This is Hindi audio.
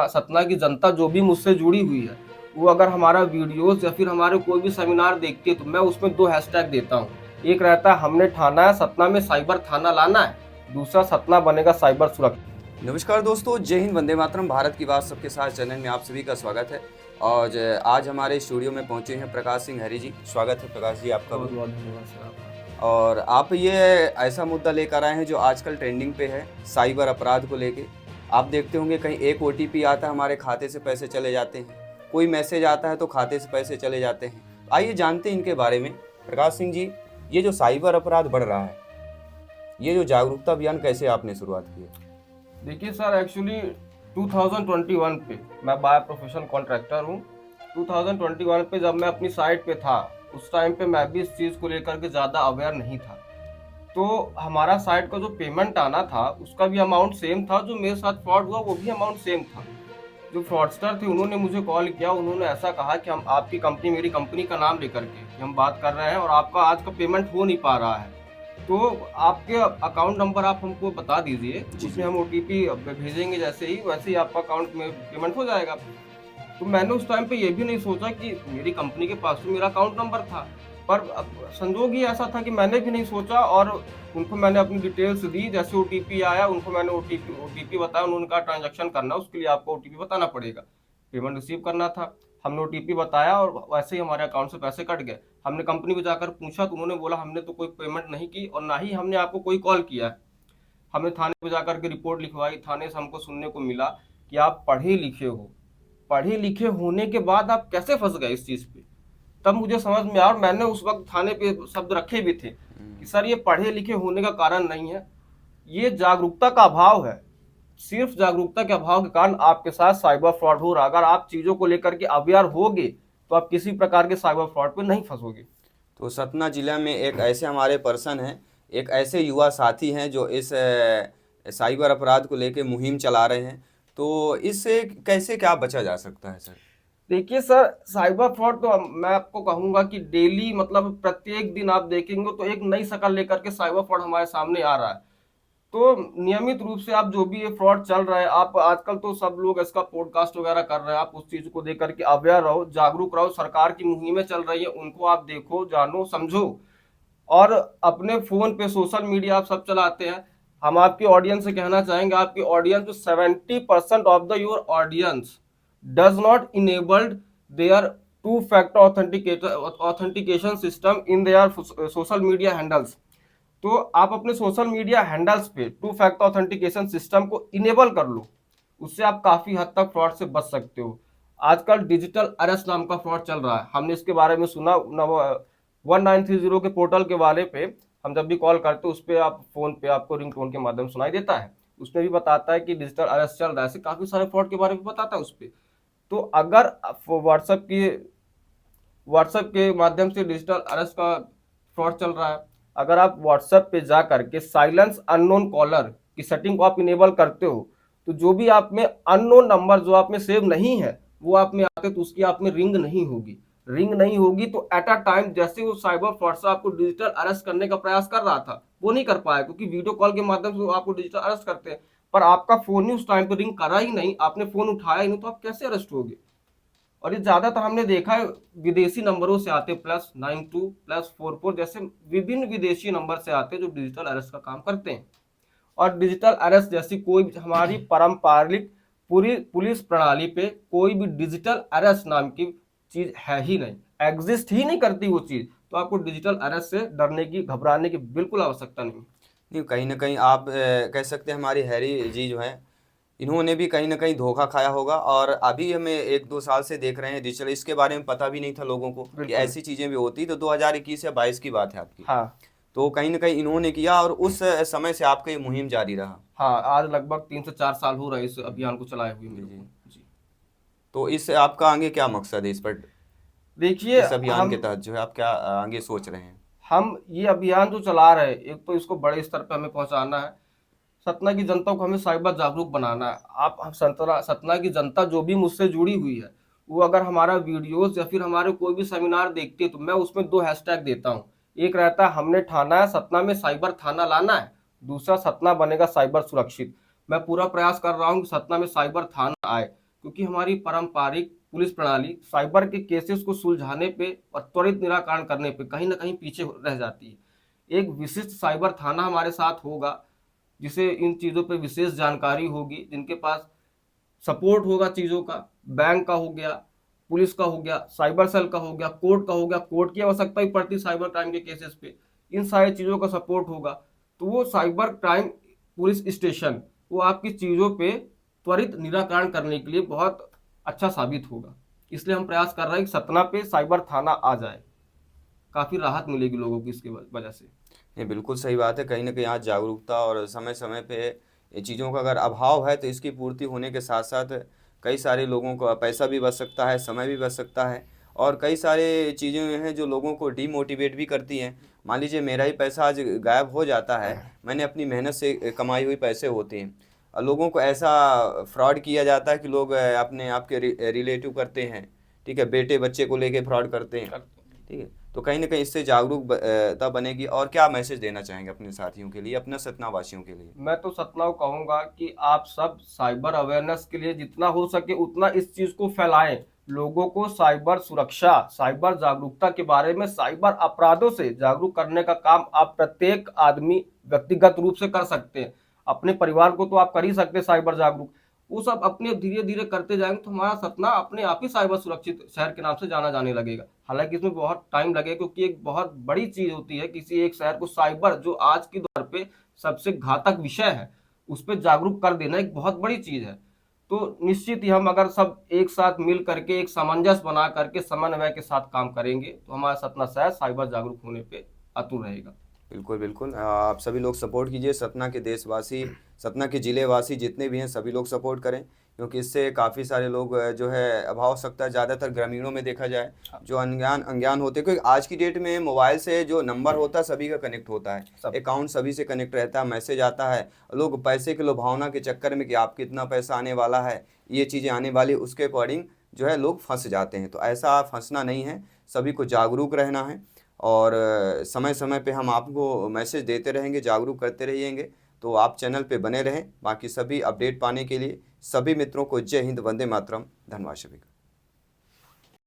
सतना की जनता जो भी मुझसे जुड़ी हुई है, वो अगर हमारा वीडियोस या फिर हमारे कोई भी सेमिनार देखती है तो मैं उसमें 2 हैशटैग देता हूँ। एक रहता है हमने ठाना है सतना में साइबर थाना लाना है, दूसरा सतना बनेगा साइबर सुरक्षित। नमस्कार दोस्तों, जय हिंद, वंदे मातरम। भारत की बात सबके साथ चैनल में आप सभी का स्वागत है। और आज हमारे स्टूडियो में पहुंचे हैं प्रकाश सिंह हरी जी। स्वागत है प्रकाश जी आपका बहुत भी। बहुत धन्यवाद सर आपका। और आप ये ऐसा मुद्दा लेकर आए हैं जो आजकल ट्रेंडिंग पे है, साइबर अपराध को लेके। आप देखते होंगे कहीं एक OTP आता है, हमारे खाते से पैसे चले जाते हैं, कोई मैसेज आता है तो खाते से पैसे चले जाते हैं। आइए जानते हैं इनके बारे में। प्रकाश सिंह जी, ये जो साइबर अपराध बढ़ रहा है, ये जो जागरूकता अभियान कैसे आपने शुरुआत की है? देखिए सर, एक्चुअली 2021 पे मैं बाय प्रोफेशन कॉन्ट्रैक्टर हूँ। 2021 पे जब मैं अपनी साइट पे था, उस टाइम पे मैं भी इस चीज़ को लेकर के ज़्यादा अवेयर नहीं था। तो हमारा साइट का जो पेमेंट आना था उसका भी अमाउंट सेम था, जो मेरे साथ फ्रॉड हुआ वो भी अमाउंट सेम था। जो फ्रॉडस्टर थे उन्होंने मुझे कॉल किया, उन्होंने ऐसा कहा कि हम आपकी कंपनी, मेरी कंपनी का नाम लेकर के कि हम बात कर रहे हैं और आपका आज का पेमेंट हो नहीं पा रहा है, तो आपके अकाउंट नंबर आप हमको बता दीजिए, उसमें हम OTP भेजेंगे, जैसे ही वैसे ही आपका अकाउंट में पेमेंट हो जाएगा। तो मैंने उस टाइम पे ये भी नहीं सोचा कि मेरी कंपनी के पास तो मेरा अकाउंट नंबर था, पर अब संजोग ही ऐसा था कि मैंने भी नहीं सोचा और उनको मैंने अपनी डिटेल्स दी। जैसे OTP आया, उनको मैंने OTP बताया, उन्होंने कहा ट्रांजैक्शन करना उसके लिए आपको OTP बताना पड़ेगा, पेमेंट रिसीव करना था। हमने OTP बताया और वैसे ही हमारे अकाउंट से पैसे कट गए। हमने कंपनी को जाकर पूछा तो उन्होंने बोला हमने तो कोई पेमेंट नहीं की और ना ही हमने आपको कोई कॉल किया है। हमने थाने पे जाकर के रिपोर्ट लिखवाई, थाने से हमको सुनने को मिला कि आप पढ़े लिखे हो, पढ़े लिखे होने के बाद आप कैसे फंस गए इस चीज पे। तब मुझे समझ में आया और मैंने उस वक्त थाने पे शब्द रखे भी थे कि सर ये पढ़े लिखे होने का कारण नहीं है, ये जागरूकता का अभाव है। सिर्फ जागरूकता के अभाव के कारण आपके साथ साइबर फ्रॉड हो रहा है। अगर आप चीजों को लेकर के अवेयर होगे तो आप किसी प्रकार के साइबर फ्रॉड पे नहीं फंसोगे। तो सतना जिला में एक ऐसे हमारे पर्सन हैं, एक ऐसे युवा साथी हैं जो इस साइबर अपराध को लेके मुहिम चला रहे हैं। तो इससे कैसे क्या बचा जा सकता है सर? देखिए सर, साइबर फ्रॉड तो मैं आपको कहूंगा कि डेली, मतलब प्रत्येक दिन आप देखेंगे तो एक नई शक्ल लेकर के साइबर फ्रॉड हमारे सामने आ रहा है। तो नियमित रूप से आप जो भी ये फ्रॉड चल रहा है, आप आजकल तो सब लोग इसका पॉडकास्ट वगैरह कर रहे हैं, आप उस चीज को देख करके अवेयर रहो, जागरूक रहो। सरकार की मुहिमें चल रही है, उनको आप देखो, जानो, समझो। और अपने फोन पे सोशल मीडिया आप सब चलाते हैं, हम आपकी ऑडियंस से कहना चाहेंगे, आपकी ऑडियंस जो 70% of the your audience does not enabled their two factor authentication system in their social media handles. तो आप अपने सोशल मीडिया हैंडल्स पे टू फैक्टर ऑथेंटिकेशन सिस्टम को इनेबल कर लो, उससे आप काफी हद तक फ्रॉड से बच सकते हो। आजकल डिजिटल अरेस्ट नाम का फ्रॉड चल रहा है, हमने इसके बारे में सुना। 1930 के पोर्टल के वाले पे हम जब भी कॉल करते हैं, उस पर आप फोन पे आपको रिंगटोन के माध्यम सुनाई देता है, उसमें भी बताता है कि डिजिटल अरेस्ट चल रहा है, ऐसे काफी सारे फ्रॉड के बारे में बताता है उस पर। तो अगर व्हाट्सएप के माध्यम से डिजिटल अरेस्ट का फ्रॉड चल रहा है, अगर आप व्हाट्सएप पे जा करके साइलेंस अननोन कॉलर की सेटिंग को आप इनेबल करते हो, तो जो भी आप में अननोन नंबर जो आप में सेव नहीं है वो आप में आते, तो उसकी आप में रिंग नहीं होगी। रिंग नहीं होगी तो एट अ टाइम जैसे वो साइबर फ्रॉड से आपको डिजिटल अरेस्ट करने का प्रयास कर रहा था, वो नहीं कर पाया, क्योंकि वीडियो कॉल के माध्यम से वो आपको डिजिटल अरेस्ट करते हैं, पर आपका फोन ही उस टाइम पे रिंग करा ही नहीं, आपने फोन उठाया ही नहीं, तो आप कैसे अरेस्ट होगे। और ये ज्यादातर हमने देखा है विदेशी नंबरों से आते, +92 +44 जैसे विभिन्न विदेशी नंबर से आते जो डिजिटल अरेस्ट का काम करते हैं। और डिजिटल अरेस्ट जैसी कोई हमारी पारंपरिक पूरी पुलिस प्रणाली पे कोई भी डिजिटल अरेस्ट नाम की चीज है ही नहीं, एग्जिस्ट ही नहीं करती वो चीज। तो आपको डिजिटल अरेस्ट से डरने की, घबराने की बिल्कुल आवश्यकता नहीं। नहीं, कहीं ना कहीं आप कह सकते हैं हमारी हैरी जी जो है, इन्होंने भी कहीं ना कहीं धोखा खाया होगा। और अभी हमें 1-2 साल से देख रहे हैं डिजिटल, इसके बारे में पता भी नहीं था लोगों को कि बिल्कुल। ऐसी चीज़ें भी होती। तो 2021 या 22 की बात है आपकी। हाँ। तो कहीं ना कहीं इन्होंने किया और उस समय से आपका ये मुहिम जारी रहा। हाँ, आज लगभग 3 से 4 साल हो रहे हैं इस अभियान को चलाए हुए जी मेरे जी। को। जी। तो इस आपका आगे क्या मकसद है इस पर, देखिए, इस अभियान के हम तहत जो है आप क्या आगे सोच रहे हैं? हम ये अभियान जो चला रहे हैं, एक तो इसको बड़े स्तर पे हमें पहुंचाना है, सतना की जनता को हमें साइबर जागरूक बनाना है। आप सतना की जनता जो भी मुझसे जुड़ी हुई है, वो अगर हमारा वीडियोस या फिर हमारे कोई भी सेमिनार देखती है तो मैं उसमें 2 हैशटैग देता हूँ। एक रहता है हमने ठाना है सतना में साइबर थाना लाना है, दूसरा सतना बनेगा साइबर सुरक्षित। मैं पूरा प्रयास कर रहा हूँ कि सतना में साइबर थाना आए। क्योंकि हमारी पारंपरिक पुलिस प्रणाली साइबर के केसेस को सुलझाने पे और त्वरित निराकरण करने पे कहीं ना कहीं पीछे रह जाती है। एक विशिष्ट साइबर थाना हमारे साथ होगा, जिसे इन चीज़ों पे विशेष जानकारी होगी, जिनके पास सपोर्ट होगा चीज़ों का, बैंक का हो गया, पुलिस का हो गया, साइबर सेल का हो गया, कोर्ट का हो गया, कोर्ट की आवश्यकता ही पड़ती साइबर क्राइम के केसेस पे, इन सारी चीज़ों का सपोर्ट होगा। तो वो साइबर क्राइम पुलिस स्टेशन वो आपकी चीज़ों पे त्वरित निराकरण करने के लिए बहुत अच्छा साबित होगा। इसलिए हम प्रयास कर रहे हैं कि सतना पे साइबर थाना आ जाए, काफ़ी राहत मिलेगी लोगों की इसके वजह से। ये बिल्कुल सही बात है। कहीं न कहीं आज जागरूकता और समय समय पे ये चीज़ों का अगर अभाव है तो इसकी पूर्ति होने के साथ साथ कई सारे लोगों का पैसा भी बच सकता है, समय भी बच सकता है और कई सारे चीज़ें हैं जो लोगों को डीमोटिवेट भी करती हैं। मान लीजिए मेरा ही पैसा आज गायब हो जाता है, मैंने अपनी मेहनत से कमाई हुई पैसे होते हैं। लोगों को ऐसा फ्रॉड किया जाता है कि लोग अपने आप के रिलेटिव करते हैं, ठीक है? बेटे बच्चे को लेके फ्रॉड करते हैं, ठीक है? तो कहीं न कहीं इससे जागरूकता बनेगी। और क्या मैसेज देना चाहेंगे अपने साथियों के लिए, अपने सतना वासियों के लिए? मैं तो सतना को कहूंगा कि आप सब साइबर अवेयरनेस के लिए जितना हो सके उतना इस चीज को फैलाएं, लोगों को साइबर सुरक्षा, साइबर जागरूकता के बारे में, साइबर अपराधों से जागरूक करने का काम आप प्रत्येक आदमी व्यक्तिगत रूप से कर सकते हैं। अपने परिवार को तो आप कर ही सकते हैं साइबर जागरूक, वो सब अपने धीरे धीरे करते जाएंगे तो हमारा सतना अपने आप ही साइबर सुरक्षित शहर के नाम से जाना जाने लगेगा। हालांकि इसमें बहुत टाइम लगेगा, क्योंकि एक बहुत बड़ी चीज होती है किसी एक शहर को साइबर, जो आज की दौर पे सबसे घातक विषय है, उस पर जागरूक कर देना एक बहुत बड़ी चीज है। तो निश्चित ही हम अगर सब एक साथ मिल करके एक सामंजस्य बना करके समन्वय के साथ काम करेंगे तो हमारा सतना शहर साइबर जागरूक होने पे अतुल रहेगा। बिल्कुल, बिल्कुल। आप सभी लोग सपोर्ट कीजिए, सतना के देशवासी, सतना के ज़िलेवासी जितने भी हैं सभी लोग सपोर्ट करें, क्योंकि इससे काफ़ी सारे लोग जो है आवश्यकता ज़्यादातर ग्रामीणों में देखा जाए, जो अनजान अनज्ञान होते हैं। क्योंकि आज की डेट में मोबाइल से जो नंबर होता है सभी का कनेक्ट होता है, सब अकाउंट सभी से कनेक्ट रहता है, मैसेज आता है। लोग पैसे की लुभावना के चक्कर में कि आप कितना पैसा आने वाला है, ये चीज़ें आने वाली, उसके अकॉर्डिंग जो है लोग फंस जाते हैं। तो ऐसा फंसना नहीं है, सभी को जागरूक रहना है और समय समय पे हम आपको मैसेज देते रहेंगे, जागरूक करते रहिएंगे। तो आप चैनल पे बने रहें। बाकी सभी अपडेट पाने के लिए सभी मित्रों को जय हिंद, वंदे मातरम। धन्यवाद सभी का।